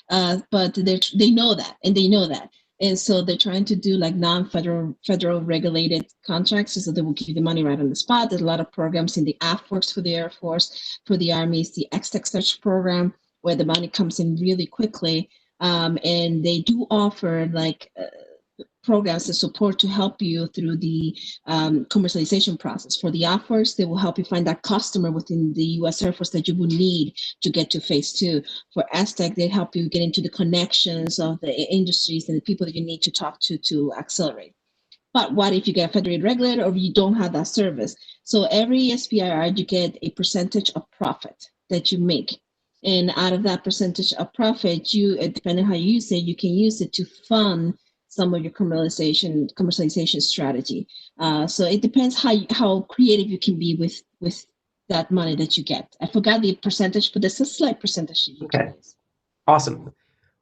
But they know that, and they know that. And so they're trying to do like federal regulated contracts, so they will give you the money right on the spot. There's a lot of programs in the AFWorks for the Air Force, for the Army, it's the XTech Search program, where the money comes in really quickly. And they do offer like programs and support to help you through the commercialization process. For the AFWorks, they will help you find that customer within the U.S. Air Force that you would need to get to phase 2. For XTech, they help you get into the connections of the industries and the people that you need to talk to accelerate. But what if you get federally regulated or you don't have that service? So every SBIR, you get a percentage of profit that you make. And out of that percentage of profit, you, depending on how you use it, you can use it to fund some of your commercialization strategy. So it depends how creative you can be with that money that you get. I forgot the percentage, but there's a slight percentage that you can use. Awesome.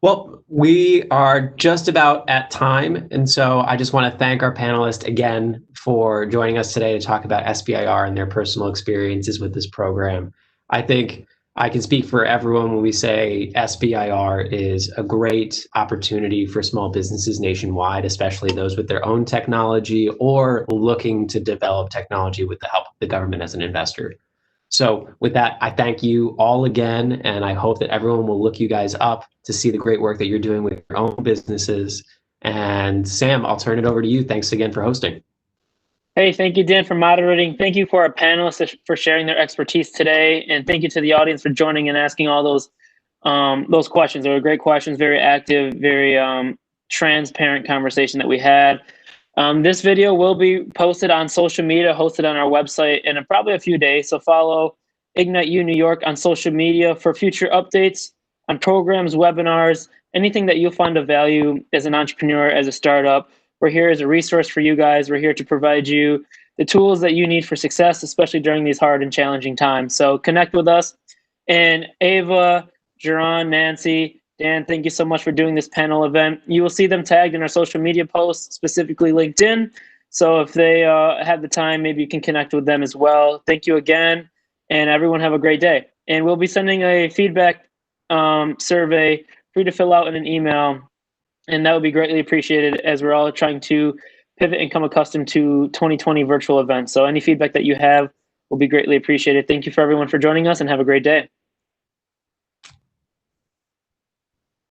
Well, we are just about at time. And so I just want to thank our panelists again for joining us today to talk about SBIR and their personal experiences with this program. I think I can speak for everyone when we say SBIR is a great opportunity for small businesses nationwide, especially those with their own technology or looking to develop technology with the help of the government as an investor. So with that, I thank you all again, and I hope that everyone will look you guys up to see the great work that you're doing with your own businesses. And Sam, I'll turn it over to you. Thanks again for hosting. Hey, thank you, Dan, for moderating. Thank you for our panelists for sharing their expertise today. And thank you to the audience for joining and asking all those questions. They were great questions, very active, very transparent conversation that we had. This video will be posted on social media, hosted on our website in probably a few days. So follow Ignite U New York on social media for future updates on programs, webinars, anything that you'll find of value as an entrepreneur, as a startup. We're here as a resource for you guys. We're here to provide you the tools that you need for success, especially during these hard and challenging times. So connect with us. And Eva, Jaron, Nancy, Dan, thank you so much for doing this panel event. You will see them tagged in our social media posts, specifically LinkedIn. So if they have the time, maybe you can connect with them as well. Thank you again. and everyone have a great day. And we'll be sending a feedback survey for you to fill out in an email, and that would be greatly appreciated as we're all trying to pivot and come accustomed to 2020 virtual events. So any feedback that you have will be greatly appreciated. Thank you for everyone for joining us, and have a great day.